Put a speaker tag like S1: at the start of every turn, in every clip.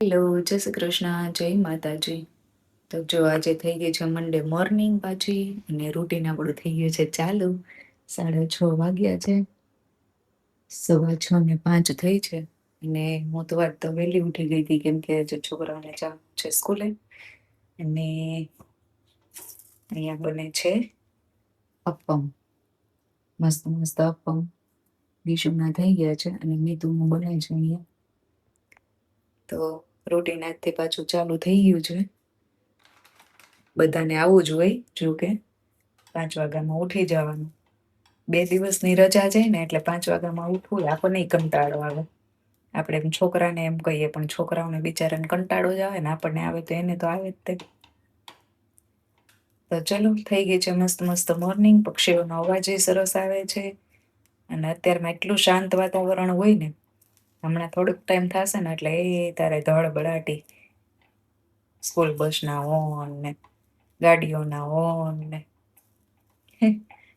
S1: Hello, જય શ્રી કૃષ્ણ, જય માતાજી. તો જો આજે થઈ ગઈ છે મંડે મોર્નિંગ પાછી અને રૂટીન આપણું થઈ ગયું છે ચાલુ. 6:30 વાગ્યા છે, 6:05 થઈ છે અને હું તો આજ તો વહેલી ઉઠી ગઈ હતી કેમ કે આજે છોકરાઓને જવાનું છે સ્કૂલે. અને અહીંયા બને છે અપમ, મસ્ત મસ્ત અપમ વિશુના થઈ ગયા છે અને મીતુનું બને છે અહીંયા. તો રૂટીન આજથી પાછું ચાલુ થઈ ગયું છે. બધાને આવું જ હોય, જો કે 5 વાગ્યામાં ઉઠી જવાનું. 2 દિવસની રજા છે ને એટલે 5 વાગ્યામાં ઉઠવું આપણને કંટાળો આવે. આપણે એમ છોકરાને એમ કહીએ પણ છોકરાઓને બિચારાને કંટાળો જ આવે ને, આપણને આવે તો એને તો આવે જ તે. તો ચલો, થઈ ગઈ છે મસ્ત મસ્ત મોર્નિંગ. પક્ષીઓનો અવાજ સરસ આવે છે અને અત્યારમાં એટલું શાંત વાતાવરણ હોય ને. હમણાં થોડોક ટાઈમ થશે ને એટલે એ તારે ધડબડાટી સ્કૂલ બસના હોર્ન ને ગાડીઓના હોર્ન ને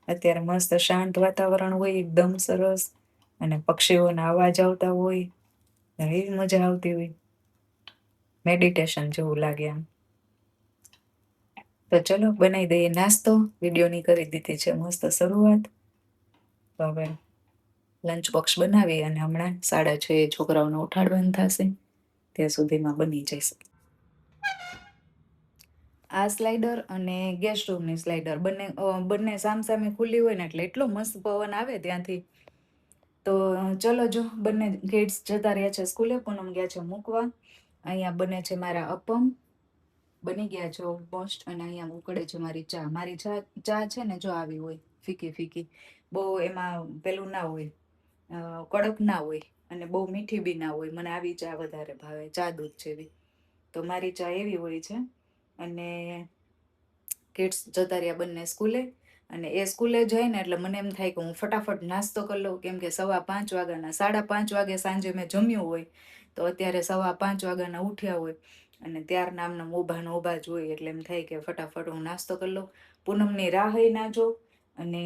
S1: અત્યારે મસ્ત શાંત વાતાવરણ હોય, એકદમ સરસ. અને પક્ષીઓના અવાજ આવતા હોય, એવી મજા આવતી હોય, મેડિટેશન જેવું લાગે આમ. તો ચલો બનાવી દઈએ નાસ્તો. વિડીયોની કરી દીધી છે મસ્ત શરૂઆત. તો હવે લંચ બોક્સ બનાવી અને હમણાં 6:30 છોકરાઓને ઉઠાડવાનું થશે, ત્યાં સુધીમાં બની જશે. આ સ્લાઇડર અને ગેસ સ્ટોવની સ્લાઇડર બંને સામસામે ખુલ્લી હોય ને એટલે એટલો મસ્ત પવન આવે ત્યાંથી. તો ચલો, જો બંને કિડ્સ જતા રહ્યા છે સ્કૂલે, પૂનમ ગયા છે મૂકવા. અહીંયા બને છે મારા અપમ, બની ગયા છે ઓલમોસ્ટ. અને અહીંયા ઉકળે છે મારી ચા. મારી ચા છે ને જો આવી હોય, ફીકી ફીકી, બહુ એમાં પેલું ના હોય, કડક ના હોય અને બહુ મીઠી બી ના હોય. મને આવી ચા વધારે ભાવે, ચા દૂધ જેવી. તો મારી ચા એવી હોય છે. અને કિડ્સ જતા રહ્યા બંને સ્કૂલે. અને એ સ્કૂલે જાય ને એટલે મને એમ થાય કે હું ફટાફટ નાસ્તો કરી લઉં, કેમ કે 5:15 વાગ્યાના, 5:30 વાગે સાંજે મેં જમ્યું હોય તો અત્યારે 5:15 વાગ્યાના ઉઠ્યા હોય અને ત્યારના આમને ઊભા જ હોય. એટલે એમ થાય કે ફટાફટ હું નાસ્તો કરી લઉં. પૂનમની રાહ ના જો. અને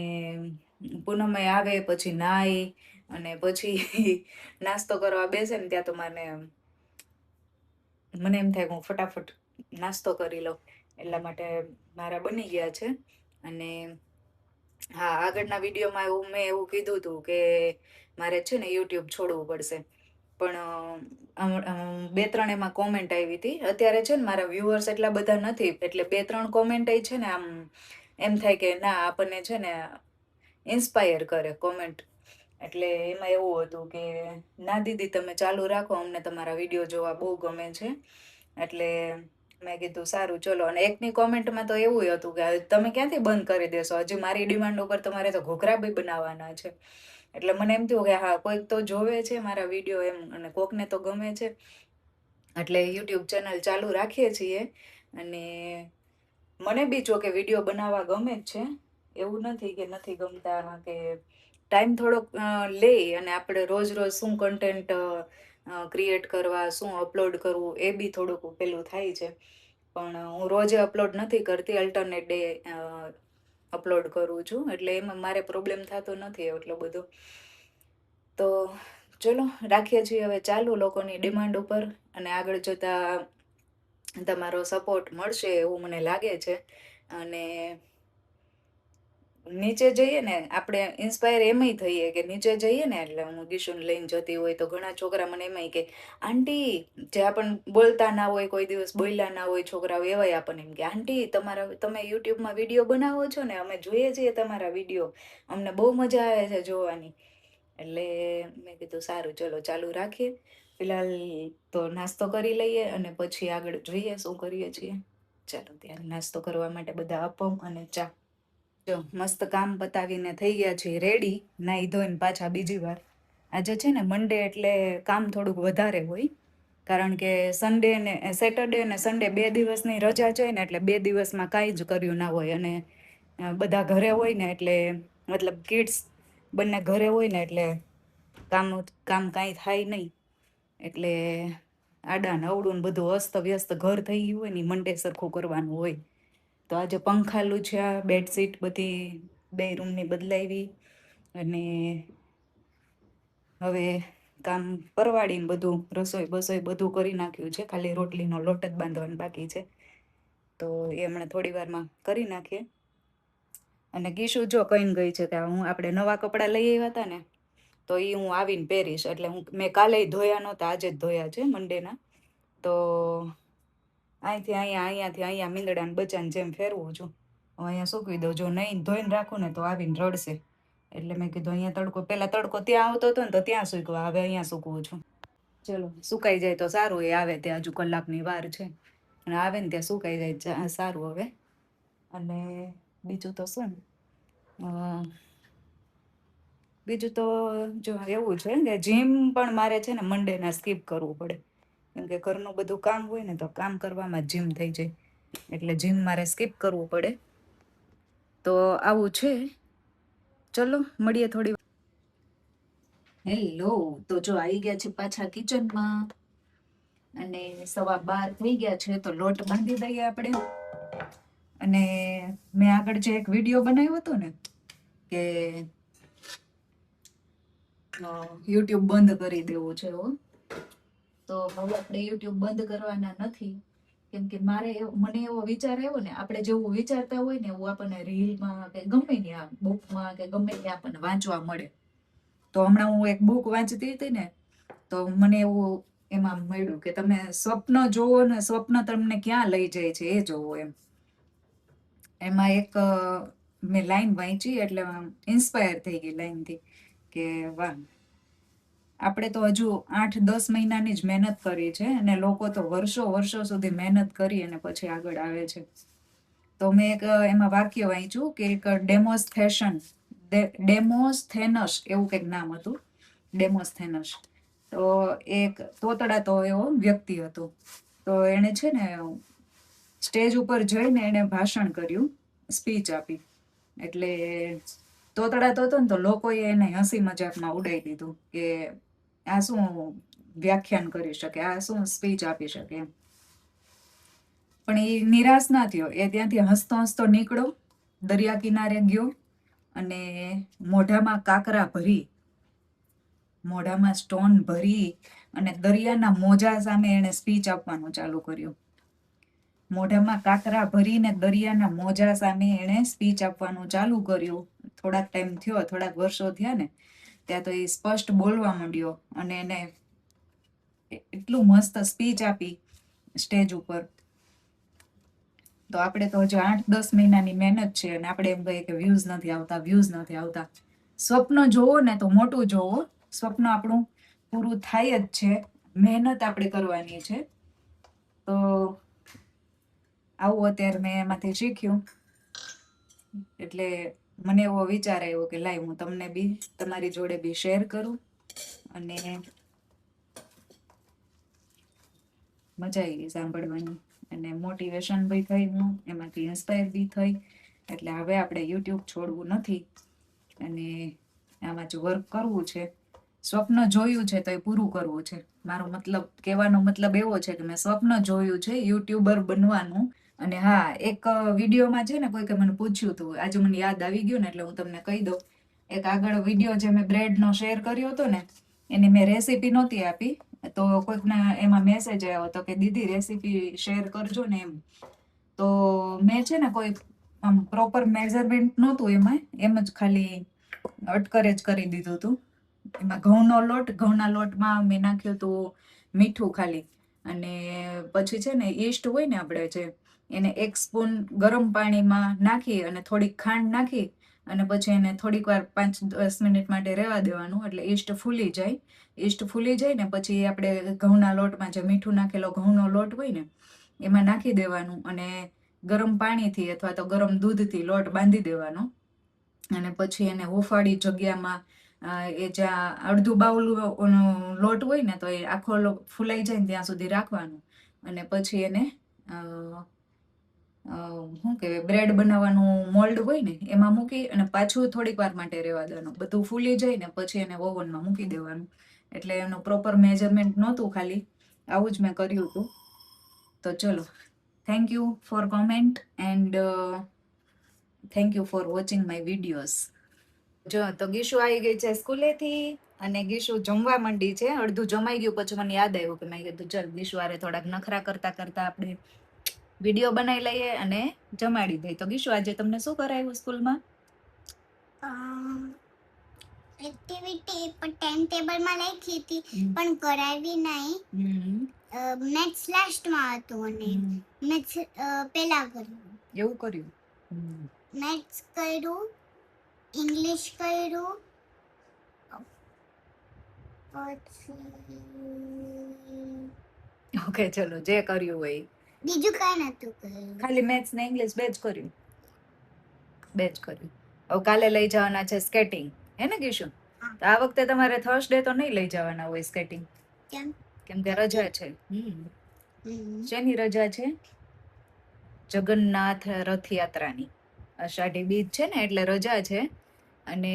S1: પૂનમે આવે પછી નાય અને પછી નાસ્તો કરવા બેસે ને ત્યાં તો મને એમ થાય કે હું ફટાફટ નાસ્તો કરી લઉં. એટલા માટે મારા બની ગયા છે. અને હા, આગળના વિડીયોમાં મેં એવું કીધું હતું કે મારે છે ને યુટ્યુબ છોડવું પડશે, પણ 2-3 એમાં કોમેન્ટ આવી હતી. અત્યારે છે ને મારા વ્યુઅર્સ એટલા બધા નથી, એટલે 2-3 કોમેન્ટ છે ને આમ એમ થાય કે ના, આપણને છે ને ઇન્સ્પાયર કરે કોમેન્ટ. એટલે એમાં એવું હતું કે ના દીદી, તમે ચાલુ રાખો, અમને તમારા વિડીયો જોવા બહુ ગમે છે. એટલે મેં કીધું સારું ચલો. અને એકની કોમેન્ટમાં તો એવું હતું કે તમે ક્યાંથી બંધ કરી દેશો, હજી મારી ડિમાન્ડ ઉપર તમારે તો ઘોઘરા બી બનાવવાના છે. એટલે મને એમ થયું કે હા, કોઈક તો જોવે છે મારા વિડીયો એમ, અને કોકને તો ગમે છે. એટલે યુટ્યુબ ચેનલ ચાલુ રાખીએ છીએ. અને મને બી જો કે વિડીયો બનાવવા ગમે જ છે, એવું નથી કે નથી ગમતા. કે ટાઈમ થોડોક લઈ અને આપણે રોજ રોજ શું કન્ટેન્ટ ક્રિએટ કરવા, શું અપલોડ કરવું, એ બી થોડુંક પેલું થાય છે. પણ હું રોજે અપલોડ નથી કરતી, અલ્ટરનેટ ડે અપલોડ કરું છું. એટલે એમાં મારે પ્રોબ્લેમ થતો નથી એટલો બધો. તો ચલો, રાખીએ છીએ હવે ચાલુ લોકોની ડિમાન્ડ ઉપર. અને આગળ જતા તમારો સપોર્ટ મળશે એવું મને લાગે છે. અને નીચે જઈએ ને આપણે ઇન્સ્પાયર એમય થઈએ કે નીચે જઈએ ને, એટલે હું ગીશુને લઈને જતી હોય તો ઘણા છોકરા મને એમય કે આંટી, જે આપણને બોલતા ના હોય, કોઈ દિવસ બોલ્યા ના હોય છોકરાઓ, એવાય આપણને એમ કે આંટી, તમે યુટ્યુબમાં વિડીયો બનાવો છો ને, અમે જોઈએ છીએ તમારા વિડીયો, અમને બહુ મજા આવે છે જોવાની. એટલે મેં કીધું સારું ચલો ચાલુ રાખીએ. ફિલહાલ તો નાસ્તો કરી લઈએ અને પછી આગળ જોઈએ શું કરીએ છીએ. ચાલો ત્યારે નાસ્તો કરવા માટે બધા અપમ અને ચા. જો મસ્ત કામ પતાવીને થઈ ગયા છે રેડી, નાઈ ધોઈને પાછા બીજી વાર. આજે છે ને મંડે એટલે કામ થોડુંક વધારે હોય, કારણ કે સેટરડે અને સન્ડે 2 દિવસની રજા છે ને, એટલે 2 દિવસમાં કાંઈ જ કર્યું ના હોય. અને બધા ઘરે હોય ને એટલે, મતલબ કિડ્સ બંને ઘરે હોય ને એટલે કામ કાંઈ થાય નહીં. એટલે આડા નવડું બધું અસ્ત વ્યસ્ત ઘર થઈ ગયું હોય ને, મંડે સરખું કરવાનું હોય. તો આજે પંખા લૂછ્યા, બેડશીટ બધી 2 રૂમની બદલાવી. અને હવે કામ પરવાડીને બધું રસોઈ બસોઈ બધું કરી નાખ્યું છે, ખાલી રોટલીનો લોટ જ બાંધવાનો બાકી છે. તો એ હમણાં થોડી વારમાં કરી નાખીએ. અને ગીશુ જો કહીને ગઈ છે કે હું આપણે નવા કપડાં લઈ આવ્યા હતા ને, તો એ હું આવીને પહેરીશ. એટલે મેં કાલે ધોયા નહોતા, આજે જ ધોયા છે મંડેના. તો અહીંયાથી અહીંયા મીંદડાને બચાને જેમ ફેરવું છું. અહીંયા સૂકવી દઉં. જો નહીં ધોઈને રાખું ને તો આવીને રડશે. એટલે મેં કીધું અહીંયા તડકો, પહેલા તડકો ત્યાં આવતો હતો ને તો ત્યાં સૂકવા, હવે અહીંયા સૂકવું છું. ચલો, સુકાઈ જાય તો સારું. એ આવે ત્યાં હજુ કલાકની વાર છે, અને આવે ને ત્યાં સુકાઈ જાય સારું હવે. અને બીજું તો શું, બીજું તો જો એવું છે કે જીમ પણ મારે છે ને મંડેના સ્કીપ કરવું પડે, કેમ કે ઘરનું બધું કામ હોય ને તો કામ કરવામાં જીમ થઈ જાય, એટલે જીમ મારે સ્કીપ કરવું પડે. તો આવું છે. ચલો મળીએ થોડી. હેલો, તો જો આવી ગયા છે પાછા કિચનમાં, અને 12:15 થઈ ગયા છે. તો લોટ બાંધી દઈએ આપણે. અને મેં આગળ જે એક વિડીયો બનાવ્યો હતો ને કે યુટ્યુબ બંધ કરી દેવું છે, તો હવે આપણે યુટ્યુબ બંધ કરવાના નથી, કેમ કે મને એવો વિચાર આવ્યો ને, આપણે જેવું વિચારતા હોય ને એવું આપણને રીલમાં કે ગમે ત્યાં બુકમાં કે ગમે ત્યાં આપણને વાંચવા મળે. તો હમણાં હું એક બુક વાંચતી હતી ને, તો મને એવું એમાં મળ્યું કે તમે સ્વપ્ન જોવો ને, સ્વપ્ન તમને ક્યાં લઈ જાય છે એ જોવો. એમાં એક મેં લાઈન વાંચી એટલે ઇન્સ્પાયર થઈ ગઈ લાઈનથી કે વાહ, આપણે તો હજુ 8-10 મહિનાની જ મહેનત કરી છે, અને લોકો તો વર્ષો સુધી મહેનત કરી અને પછી આગળ આવે છે. તો મેં એક એમાં વાક્ય વાંચ્યું કે એક ડેમોસ્થેનસ એવું કંઈક નામ હતું, ડેમોસ્થેનસ. તો એક તોતડાતો એવો વ્યક્તિ હતો. તો એને છે ને સ્ટેજ ઉપર જઈને એને ભાષણ કર્યું, સ્પીચ આપી. એટલે તોતડાતો હતો ને તો લોકોએ એને હસી મજાકમાં ઉડાવી દીધું કે આ શું વ્યાખ્યાન કરી શકે, આ શું સ્પીચ આપી શકે એમ. પણ એ નિરાશ ના થયો. એ ત્યાંથી હસતો હસતો નીકળ્યો, દરિયા કિનારે ગયો, અને મોઢામાં કાંકરા ભરી, મોઢામાં સ્ટોન ભરી, અને દરિયાના મોજા સામે એને સ્પીચ આપવાનું ચાલુ કર્યું. મોઢામાં કાંકરા ભરીને દરિયાના મોજા સામે એને સ્પીચ આપવાનું ચાલુ કર્યું. થોડાક ટાઈમ થયો, થોડાક વર્ષો થયા ને, ત્યાં તો એ સ્પષ્ટ બોલવા માંડ્યો, અને એને એટલું મસ્ત સ્પીચ આપી સ્ટેજ ઉપર. તો આપણે તો હજુ 8-10 મહિનાની મહેનત છે, અને આપણે એમ કહીએ કે વ્યૂઝ નથી આવતા. સ્વપ્ન જોવો ને તો મોટું જોવો, સ્વપ્ન આપણું પૂરું થાય જ છે, મહેનત આપણે કરવાની છે. તો આવું અત્યારે મેં એમાંથી શીખ્યું. એટલે મને એવો વિચાર આવ્યો કે લાઈ હું તમને બી તમારી જોડે બી શેર કરું, અને મજા આવી ગઈ સાંભળવાની, અને મોટિવેશન બી થઈ, હું એમાંથી ઇન્સ્પાયર બી થઈ. એટલે હવે આપણે યુટ્યુબ છોડવું નથી, અને આમાં જ વર્ક કરવું છે. સ્વપ્ન જોયું છે તો એ પૂરું કરવું છે. મારો મતલબ કહેવાનો મતલબ એવો છે કે મેં સ્વપ્ન જોયું છે યુટ્યુબર બનવાનું. અને હા, એક વિડીયોમાં છે ને કોઈકે મને પૂછ્યું હતું, આજે મને યાદ આવી ગયું ને એટલે હું તમને કહી દઉં. એક આગળ વિડીયો જે મેં બ્રેડનો શેર કર્યો હતો ને, એની મેં રેસીપી નહોતી આપી. તો કોઈકના એમાં મેસેજ આવ્યો હતો કે દીદી રેસીપી શેર કરજો ને એમ. તો મેં છે ને કોઈ પ્રોપર મેઝરમેન્ટ નહોતું એમાં, એમ જ ખાલી અટકરે જ કરી દીધું હતું. એમાં ઘઉંના લોટમાં મેં નાખ્યું હતું મીઠું ખાલી, અને પછી છે ને ઈસ્ટ હોય ને આપણે જે, એને 1 સ્પૂન ગરમ પાણીમાં નાખી અને થોડીક ખાંડ નાખી, અને પછી એને થોડીક વાર 5-10 મિનિટ માટે રહેવા દેવાનું, એટલે ઈસ્ટ ફૂલી જાય. ઈસ્ટ ફૂલી જાય ને પછી આપણે ઘઉંના લોટમાં જે મીઠું નાખેલો ઘઉંનો લોટ હોય ને એમાં નાખી દેવાનું, અને ગરમ પાણીથી અથવા તો ગરમ દૂધથી લોટ બાંધી દેવાનો. અને પછી એને હુંફાળી જગ્યામાં એ જ્યાં અડધું બાઉલ લોટ હોય ને તો એ આખો ફૂલાઈ જાય ને ત્યાં સુધી રાખવાનું. અને પછી એને શું કહેવાય, બ્રેડ બનાવવાનું મોલ્ડ હોય ને એમાં મૂકી અને પાછું થોડીક વાર માટે રહેવા દેવાનું. બધું ફૂલી જાય ને પછી એને ઓવનમાં મૂકી દેવાનું. એટલે એનું પ્રોપર મેજરમેન્ટ નહોતું, ખાલી આવું જ મેં કર્યું હતું. તો ચલો, thank you for comment, and thank you for watching my videos. જો તો ગીશુ આવી ગઈ છે સ્કૂલેથી અને ગીશુ જમવા માંડી છે. અડધું જમાઈ ગયું પછી મને યાદ આવ્યું કે મેં કીધું ચાલ ગીશુ આરે થોડાક નખરા કરતા કરતા આપણે વિડીયો બનાવી લઈએ અને જમાડી દઈએ. તો ગીશુ આજે તમને શું કરાવ્યું સ્કૂલમાં?
S2: એક્ટિવિટી પણ ટાઈમ ટેબલમાં લખી હતી પણ કરાવી નહીં. મેથ્સ લાસ્ટમાં હતું અને મેથ્સ પહેલા કર્યું.
S1: એવું કર્યું?
S2: મેથ્સ કર્યું, ઇંગ્લિશ કર્યું,
S1: ઓકે ચલો જે કર્યું હોય.
S2: બીજું કાંઈ નતું કર્યું.
S1: ખાલી મેથ્સ ને ઇંગ્લિશ બે જ કર્યું. હવે કાલે લઈ જવાના છે સ્કેટિંગ, હે ને ગીશુ? તો આ વખતે તમારે થર્સડે તો નહીં લઈ જવાના હોય સ્કેટિંગ, કેમ કે રજા છે. શેની રજા છે? જગન્નાથ રથયાત્રાની. અષાઢી બીજ છે ને એટલે રજા છે. અને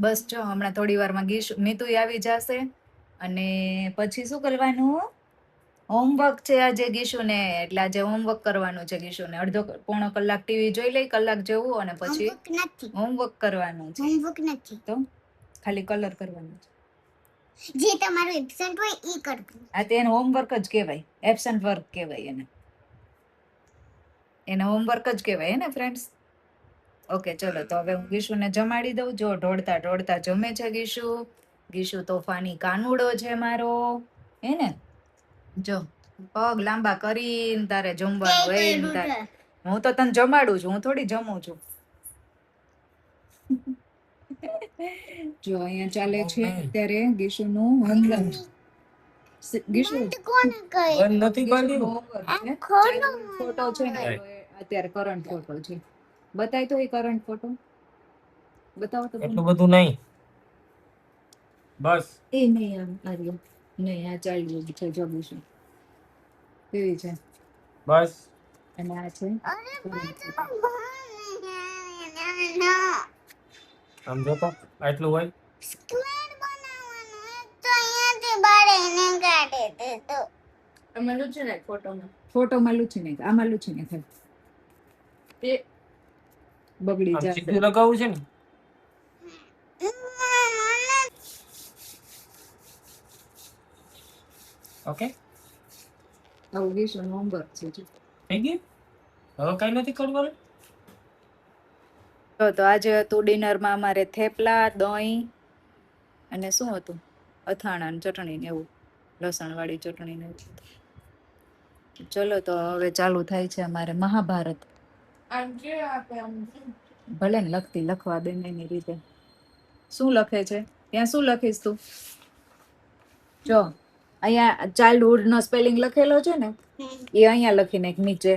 S1: બસ જો હમણાં થોડી વારમાં મિતુ આવી જશે અને પછી શું કરવાનું? હોમવર્ક છે આજે ગીશુને, એટલે આજે હોમવર્ક કરવાનું છે ગીશુને. અડધો પોણો કલાક ટીવી જોઈ લઈ, કલાક જેવું, અને પછી હોમવર્ક કરવાનું છે.
S2: હોમવર્ક નથી,
S1: તો ખાલી કલર કરવાનું છે.
S2: જે તમારું એબ્સેન્ટ હોય એ કરવું.
S1: આ તે એને હોમવર્ક જ કહેવાય, એબ્સેન્ટ વર્ક કહેવાય એને હોમવર્ક જ કહેવાય ને ફ્રેન્ડ્સ. ઓકે ચલો તો હવે હું ગીશુને જમાડી દઉં. જો ઢોળતા ઢોળતા જમે છે ગીશુ. ગીશુ તોફાની કાનુડો છે મારો, હે ને? જો પગ લાંબા કરીને તારે જમવાનું હોય ને તારે. હું તો તને જમાડું છું, હું થોડી જમું છું. જો અહીંયા ચાલે છે અત્યારે ગીશુનું હોમવર્ક. ગીશુ
S2: નથી
S1: ફોટો છે ને અત્યારે કરંટ ફોટો છે. બતાય તો એ કરંટ ફોટો બતાવો તો.
S3: એટલું બધું નહીં, બસ
S1: એ નહીં આમ આર્યો નહીં, આ ચાલ્યું છે જગું છે કેવી છે
S3: બસ.
S1: અને આ છે
S3: સમજો તો આટલું હોય.
S2: સ્ક્વેર બનાવવાનું તો અહીંયાથી બહાર એને કાઢી દીધો.
S1: અમે લૂછી નાખ ફોટોમાં લૂછી નાખ, આમાં લૂછી નાખ એ બગડી
S3: આમ
S1: જશે.
S3: સીધું લગાવવું છે ને. ઓકે
S1: આવું ગીશું હોમવર્ક છે.
S3: થઈ ગયું, હવે કઈ નથી કરવાનું.
S1: તો આજે હતું ડિનરમાં અમારે થેપલા, દહીં અને શું હતું, અથાણા ને ચટણી ને એવું, લસણ વાળી ચટણી ને એવું. ચલો તો હવે ચાલુ થાય છે અમારે મહાભારત. ભલે ને લખવા દે એની રીતે. શું લખે છે ત્યાં? શું લખીશ તું? જો અહીંયા ચાઇલ્ડહુડ નો સ્પેલિંગ લખેલો છે ને, એ અહીંયા લખી નાખ નીચે,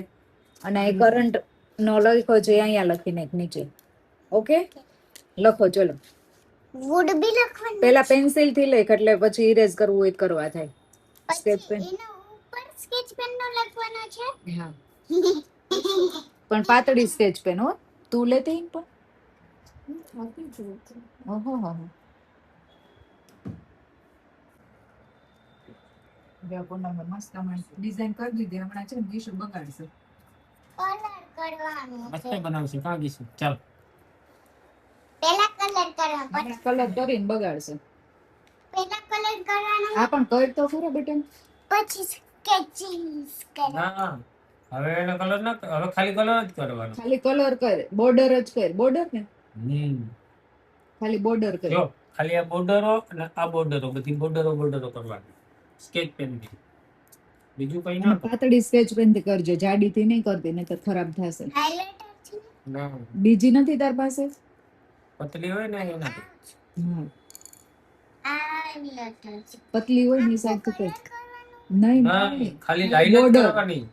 S1: અને એ કરંટ નો લખ્યો છે અહીંયા લખી નાખ નીચે. ઓકે લખો ચલો.
S2: વુડ બી લખવાનું.
S1: પેલા પેન્સિલ થી લખ, એટલે પછી ઇરેઝ કરવું હોય કરવા થાય. સ્કેચ પેન
S2: એના ઉપર સ્કેચ પેન નો લખવાનો છે.
S1: હા પણ પાતળી સ્કેચ પેન હો. તું લેતી પણ ઓહો હો મસ્ત ડિઝાઇન કરી દીધી. હમણાં છે ને ગીશુ બગાડશે.
S2: કલર કરવાનો
S3: મસ્ત
S2: છે.
S3: બનાવશે કાગીશું. ચાલ
S2: પહેલા કલર કરવાનો,
S1: કલર કરીને બગાડશે.
S2: પહેલા કલર કરવાનો,
S1: આ પણ કર તો ખરો બેટા.
S2: પછી સ્કેચિંગ કરવાનું.
S3: ના, હવે એનો કલર ના, હવે ખાલી કલર જ કરવાનો.
S1: ખાલી કલર કર, બોર્ડર જ કર. બોર્ડર ને ખાલી બોર્ડર કર.
S3: જો ખાલી આ બોર્ડરો અને આ બોર્ડરો, બધી બોર્ડરો કરવાની સ્કેચ પેન થી. બીજું કઈ ના કર.
S1: પાતળી સ્કેચ પેન થી કરજો, જાડી થી નહીં કરતી, નહીં તો ખરાબ થશે.
S2: હાઇલાઇટર છે
S3: ના,
S1: બીજી નથી તાર પાસે?
S3: પતલી હોય ને એના.
S1: હા
S2: હાઇલાઇટર છે.
S1: પતલી હોય ની સાઈડ થી કર. નહીં
S3: ના,
S1: નહીં
S3: ખાલી લાઈન જ
S1: Border.
S3: કરવાની.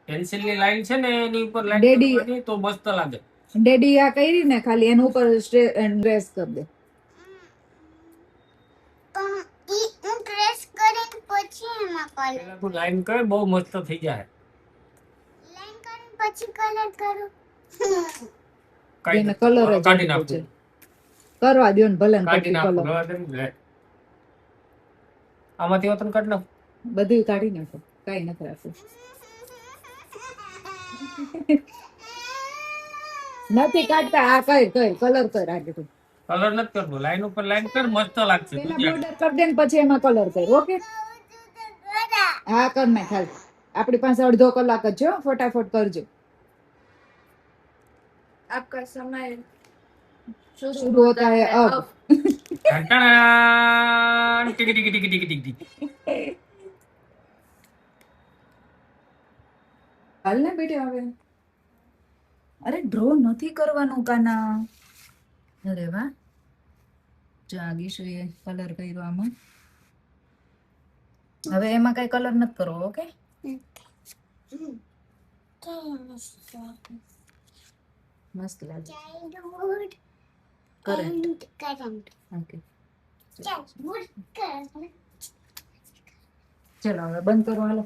S3: પેન્સિલ ની લાઈન છે ને એની ઉપર લાઈન
S1: Daddy.
S3: કરવાની તો મસ્ત લાગે.
S1: ડેડી આ કરી ને ખાલી એના ઉપર ડ્રેસ કરી દે.
S2: પણ ઈ હું ટ્રેસ કરીને પછી એમાં કલર,
S3: પેલા તું લાઈન કર, બહુ મસ્ત થઈ જાય.
S2: લાઈન કરીને પછી કલર કરું.
S1: એને કલર જ
S3: કાઢી
S1: આપવો છે.
S3: નાખું,
S1: કરવા દો ને ભલે ને
S3: કાઢી
S1: પછી
S3: નાખું.
S1: કલર
S3: રવા દે ને, લે. આમાંથી વતન કાઢ નાખ.
S1: બધું કાઢી નાખો, કઈ નથી રાખવું. નથી કાઢતા. આ કર કલર કર આજે તું.
S3: કલર નથી કરવો, લાઈન ઉપર લાઈન કર, મસ્ત લાગશે.
S1: પેલા બોર્ડર કર દે ને પછી એમાં કલર કર. ઓકે હા કર નાખ હાલ. આપણી પાસે અડધો કલાક જ છે હો, ફટાફટ કરજો.
S4: आपका समय
S1: शुरू होता है अब.
S3: ટાંટાણ. ટીકી ટીકી ટીકી ટીકી ટીકી.
S1: હાલ ને બેટી હવે. અરે ડ્રો નથી કરવાનું કાના. અરે વાહ. જો આ ગીશુએ કલર કર્યો આમાં. હવે એમાં કઈ કલર નથી કરવો. ઓકે મસ્ત લાગે.
S2: Childhood
S1: current.
S2: and current.
S1: Okay
S2: Childhood current.
S1: ચલો હવે બંધ કરો. હાલો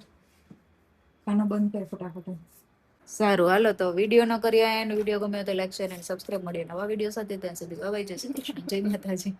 S1: કાનો બંધ કર ફટાફટ. સારું હાલો તો વિડીયો ન કર્યા એન્ડ વિડીયો ગમ્યો તો લાઈક શેર એન્ડ સબસ્ક્રાઇબ. મળીએ નવા વિડીયો સાથે. ત્યાં સુધી બાય બાય. જય શ્રી કૃષ્ણ. જય માતાજી.